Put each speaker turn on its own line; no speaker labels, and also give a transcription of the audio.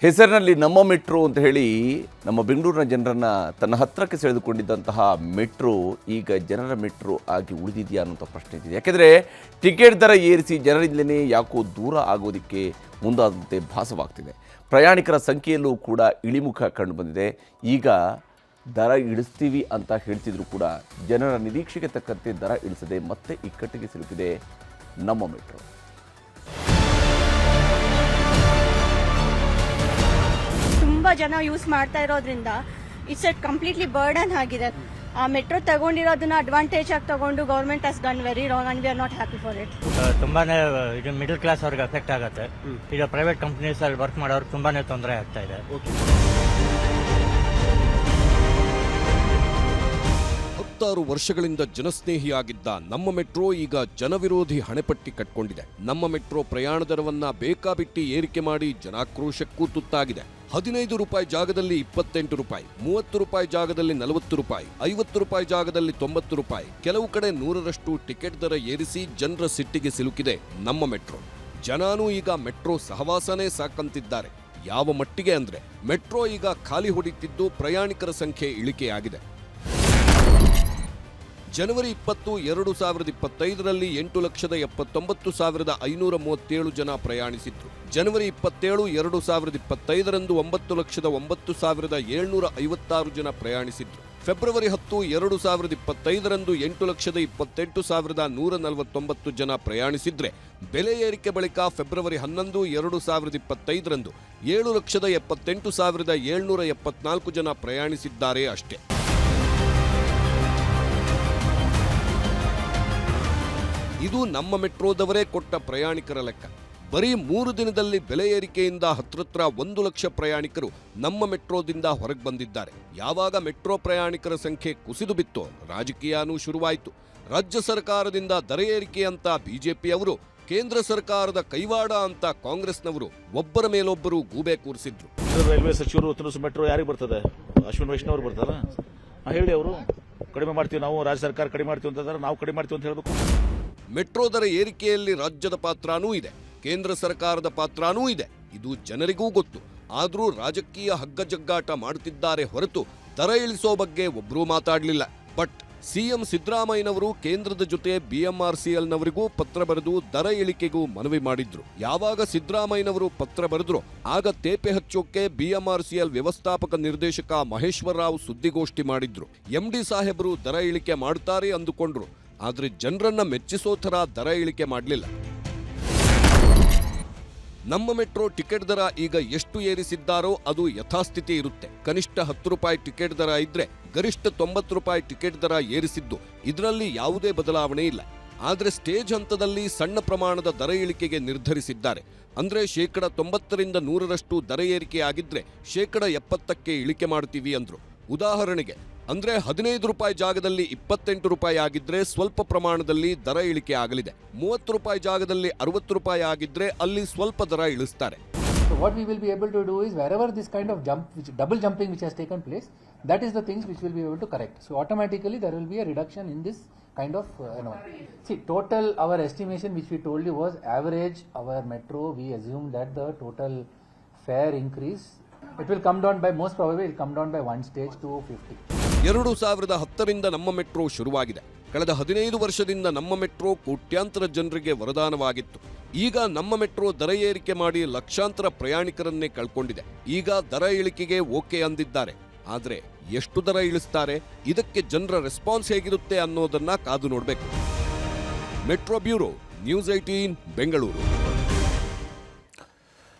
ಹೆಸರಿನಲ್ಲಿ ನಮ್ಮ ಮೆಟ್ರೋ ಅಂತ ಹೇಳಿ ನಮ್ಮ ಬೆಂಗಳೂರಿನ ಜನರನ್ನು ತನ್ನ ಹತ್ತಿರಕ್ಕೆ ಸೆಳೆದುಕೊಂಡಿದ್ದಂತಹ ಮೆಟ್ರೋ ಈಗ ಜನರ ಮೆಟ್ರೋ ಆಗಿ ಉಳಿದಿದೆಯಾ ಅನ್ನೋಂಥ ಪ್ರಶ್ನೆ ಇದೆ. ಯಾಕೆಂದರೆ ಟಿಕೆಟ್ ದರ ಏರಿಸಿ ಜನರಿಂದಲೇ ಯಾಕೋ ದೂರ ಆಗೋದಕ್ಕೆ ಮುಂದಾದಂತೆ ಭಾಸವಾಗ್ತಿದೆ. ಪ್ರಯಾಣಿಕರ ಸಂಖ್ಯೆಯಲ್ಲೂ ಕೂಡ ಇಳಿಮುಖ ಕಂಡುಬಂದಿದೆ. ಈಗ ದರ ಇಳಿಸ್ತೀವಿ ಅಂತ ಹೇಳ್ತಿದ್ರು ಕೂಡ ಜನರ ನಿರೀಕ್ಷೆಗೆ ತಕ್ಕಂತೆ ದರ ಇಳಿಸದೆ ಮತ್ತೆ ಇಕ್ಕಟ್ಟಿಗೆ ಸಿಲುಕಿದೆ ನಮ್ಮ ಮೆಟ್ರೋ.
ತುಂಬ ಜನ ಯೂಸ್ ಮಾಡ್ತಾ ಇರೋದ್ರಿಂದ ಇಟ್ಸ್ ಎ ಕಂಪ್ಲೀಟ್ಲಿ ಬರ್ಡನ್ ಆಗಿದೆ. ಆ ಮೆಟ್ರೋ ತಗೊಂಡಿರೋದನ್ನ ಅಡ್ವಾಂಟೇಜ್ ಆಗಿ ತಗೊಂಡು government has done very wrong and we are not happy for it.
ತುಂಬಾನೇ ಇದು ಮಿಡಲ್ ಕ್ಲಾಸ್ ಅವ್ರಿಗೆ ಅಫೆಕ್ಟ್ ಆಗುತ್ತೆ. ಈಗ ಪ್ರೈವೇಟ್ ಕಂಪನೀಸ್ ಅಲ್ಲಿ ವರ್ಕ್ ಮಾಡೋರು ತುಂಬಾನೇ ತೊಂದರೆ ಆಗ್ತಾ ಇದೆ.
16 ವರ್ಷಗಳಿಂದ ಜನಸ್ನೇಹಿಯಾಗಿದ್ದ ನಮ್ಮ ಮೆಟ್ರೋ ಈಗ ಜನವಿರೋಧಿ ಹಣೆಪಟ್ಟಿ ಕಟ್ಕೊಂಡಿದೆ. ನಮ್ಮ ಮೆಟ್ರೋ ಪ್ರಯಾಣ ದರವನ್ನ ಬೇಕಾಬಿಟ್ಟಿ ಏರಿಕೆ ಮಾಡಿ ಜನಾಕ್ರೋಶಕ್ಕೂ ತುತ್ತಾಗಿದೆ. 15 ರೂಪಾಯಿ ಜಾಗದಲ್ಲಿ 28 ರೂಪಾಯಿ, 30 ರೂಪಾಯಿ ಜಾಗದಲ್ಲಿ 40 ರೂಪಾಯಿ, 50 ರೂಪಾಯಿ ಜಾಗದಲ್ಲಿ 90 ರೂಪಾಯಿ, ಕೆಲವು ಕಡೆ 100ರಷ್ಟು ಟಿಕೆಟ್ ದರ ಏರಿಸಿ ಜನರ ಸಿಟ್ಟಿಗೆ ಸಿಲುಕಿದೆ ನಮ್ಮ ಮೆಟ್ರೋ. ಜನನೂ ಈಗ ಮೆಟ್ರೋ ಸಹವಾಸನೇ ಸಾಕಂತಿದ್ದಾರೆ. ಯಾವ ಮಟ್ಟಿಗೆ ಅಂದ್ರೆ ಮೆಟ್ರೋ ಈಗ ಖಾಲಿ ಹೊಡಿತಿದ್ದು ಪ್ರಯಾಣಿಕರ ಸಂಖ್ಯೆ ಇಳಿಕೆಯಾಗಿದೆ. ಜನವರಿ 20, 2025ರಲ್ಲಿ 8,79,537 ಜನ ಪ್ರಯಾಣಿಸಿದ್ರು. ಜನವರಿ 27, 2025ರಂದು 9,09,756 ಜನ ಪ್ರಯಾಣಿಸಿದ್ರು. ಫೆಬ್ರವರಿ 10, 2025ರಂದು 8,28,149 ಜನ ಪ್ರಯಾಣಿಸಿದ್ರೆ ಬೆಲೆ ಏರಿಕೆ ಬಳಿಕ ಫೆಬ್ರವರಿ 11, 2025ರಂದು 7,78,774 ಜನ ಪ್ರಯಾಣಿಸಿದ್ದಾರೆ ಅಷ್ಟೇ. ಇದು ನಮ್ಮ ಮೆಟ್ರೋದವರೇ ಕೊಟ್ಟ ಪ್ರಯಾಣಿಕರ ಲೆಕ್ಕ. ಬರೀ 3 ದಿನದಲ್ಲಿ ಬೆಲೆ ಏರಿಕೆಯಿಂದ ಹತ್ರತ್ರ 1 ಲಕ್ಷ ಪ್ರಯಾಣಿಕರು ನಮ್ಮ ಮೆಟ್ರೋದಿಂದ ಹೊರಗೆ ಬಂದಿದ್ದಾರೆ. ಯಾವಾಗ ಮೆಟ್ರೋ ಪ್ರಯಾಣಿಕರ ಸಂಖ್ಯೆ ಕುಸಿದು ಬಿತ್ತೋ ರಾಜಕೀಯನೂ ಶುರುವಾಯಿತು. ರಾಜ್ಯ ಸರ್ಕಾರದಿಂದ ದರ ಏರಿಕೆ ಅಂತ ಬಿಜೆಪಿಯವರು, ಕೇಂದ್ರ ಸರ್ಕಾರದ ಕೈವಾಡ ಅಂತ ಕಾಂಗ್ರೆಸ್ನವರು ಒಬ್ಬರ ಮೇಲೊಬ್ಬರು ಗೂಬೆ ಕೂರಿಸಿದ್ರು.
ರೈಲ್ವೆ ಸಚಿವರು ಮೆಟ್ರೋ ಯಾರಿಗೆ ಬರ್ತದೆ? ಅಶ್ವಿನ್ ವೈಷ್ಣವ್ ಬರ್ತಾರ? ಹೇಳಿ, ಅವರು ಕಡಿಮೆ ಮಾಡ್ತೀವಿ, ನಾವು ರಾಜ್ಯ ಸರ್ಕಾರ ಕಡಿಮೆ ಮಾಡ್ತೀವಿ ಅಂತಂದ್ರೆ ನಾವು ಕಡಿಮೆ ಮಾಡ್ತೀವಿ ಅಂತ ಹೇಳ್ಬೇಕು.
ಮೆಟ್ರೋ ದರ ಏರಿಕೆಯಲ್ಲಿ ರಾಜ್ಯದ ಪಾತ್ರನೂ ಇದೆ, ಕೇಂದ್ರ ಸರ್ಕಾರದ ಪಾತ್ರನೂ ಇದೆ. ಇದು ಜನರಿಗೂ ಗೊತ್ತು. ಆದರೂ ರಾಜಕೀಯ ಹಗ್ಗಜಗ್ಗಾಟ ಮಾಡುತ್ತಿದ್ದಾರೆ ಹೊರತು ದರ ಇಳಿಸೋ ಬಗ್ಗೆ ಒಬ್ಬರೂ ಮಾತಾಡಲಿಲ್ಲ. ಬಟ್ ಸಿಎಂ ಸಿದ್ದರಾಮಯ್ಯನವರು ಕೇಂದ್ರದ ಜೊತೆ BMRCLನವರಿಗೂ ಪತ್ರ ಬರೆದು ದರ ಇಳಿಕೆಗೂ ಮನವಿ ಮಾಡಿದ್ರು. ಯಾವಾಗ ಸಿದ್ದರಾಮಯ್ಯನವರು ಪತ್ರ ಬರೆದ್ರು ಆಗ ತೇಪೆ ಹಚ್ಚೋಕೆ BMRCL ವ್ಯವಸ್ಥಾಪಕ ನಿರ್ದೇಶಕ ಮಹೇಶ್ವರ ರಾವ್ ಸುದ್ದಿಗೋಷ್ಠಿ ಮಾಡಿದ್ರು. MD ಸಾಹೇಬರು ದರ ಇಳಿಕೆ ಮಾಡ್ತಾರೆ ಅಂದುಕೊಂಡ್ರು. ಆದ್ರೆ ಜನರನ್ನ ಮೆಚ್ಚಿಸೋ ಥರ ದರ ಇಳಿಕೆ ಮಾಡಲಿಲ್ಲ. ನಮ್ಮ ಮೆಟ್ರೋ ಟಿಕೆಟ್ ದರ ಈಗ ಎಷ್ಟು ಏರಿಸಿದ್ದಾರೋ ಅದು ಯಥಾಸ್ಥಿತಿ ಇರುತ್ತೆ. ಕನಿಷ್ಠ 10 ರೂಪಾಯಿ ಟಿಕೆಟ್ ದರ ಇದ್ರೆ ಗರಿಷ್ಠ 90 ರೂಪಾಯಿ ಟಿಕೆಟ್ ದರ ಏರಿಸಿದ್ದು, ಇದರಲ್ಲಿ ಯಾವುದೇ ಬದಲಾವಣೆ ಇಲ್ಲ. ಆದ್ರೆ ಸ್ಟೇಜ್ ಹಂತದಲ್ಲಿ ಸಣ್ಣ ಪ್ರಮಾಣದ ದರ ಇಳಿಕೆಗೆ ನಿರ್ಧರಿಸಿದ್ದಾರೆ. ಅಂದ್ರೆ 90% 100ರಷ್ಟು ದರ ಏರಿಕೆ ಆಗಿದ್ರೆ 70%ಕ್ಕೆ ಇಳಿಕೆ ಮಾಡ್ತೀವಿ ಅಂದ್ರು. ಉದಾಹರಣೆಗೆ ಅಂದ್ರೆ 15 ರೂಪಾಯಿ ಜಾಗದಲ್ಲಿ 28 ರೂಪಾಯಿ ಆಗಿದ್ರೆ ಸ್ವಲ್ಪ ಪ್ರಮಾಣದಲ್ಲಿ ದರ ಇಳಿಕೆ ಆಗಲಿದೆ. 30 ರೂಪಾಯಿ ಜಾಗದಲ್ಲಿ 60 ರೂಪಾಯಿ ಆಗಿದ್ರೆ ಅಲ್ಲಿ ಸ್ವಲ್ಪ ದರ ಇಳಿಸ್ತಾರೆ.
So what we will be able to do is wherever this kind of double jumping which has taken place, that is the things which will be able to correct. So automatically there will be a reduction in this kind of See, total our estimation which we told you was average our metro, we assume that the total fare increase, it will come down by, most probably it will come down by 1 stage to 50.
2010ರಿಂದ ನಮ್ಮ metro ಶುರುವಾಗಿದೆ. ಕಳೆದ 15 ವರ್ಷದಿಂದ ನಮ್ಮ metro ಕೋಟ್ಯಾಂತರ ಜನರಿಗೆ ವರದಾನವಾಗಿತ್ತು. ಈಗ ನಮ್ಮ metro ದರ ಏರಿಕೆ ಮಾಡಿ ಲಕ್ಷಾಂತರ ಪ್ರಯಾಣಿಕರನ್ನೇ ಕಳ್ಕೊಂಡಿದೆ. ಈಗ ದರ ಇಳಿಕೆಗೆ ಓಕೆ ಅಂದಿದ್ದಾರೆ. ಆದ್ರೆ ಎಷ್ಟು ದರ ಇಳಿಸ್ತಾರೆ, ಇದಕ್ಕೆ ಜನರ ರೆಸ್ಪಾನ್ಸ್ ಹೇಗಿರುತ್ತೆ ಅನ್ನೋದನ್ನ ಕಾದು ನೋಡಬೇಕು. Metro bureau, news 18 Bengaluru.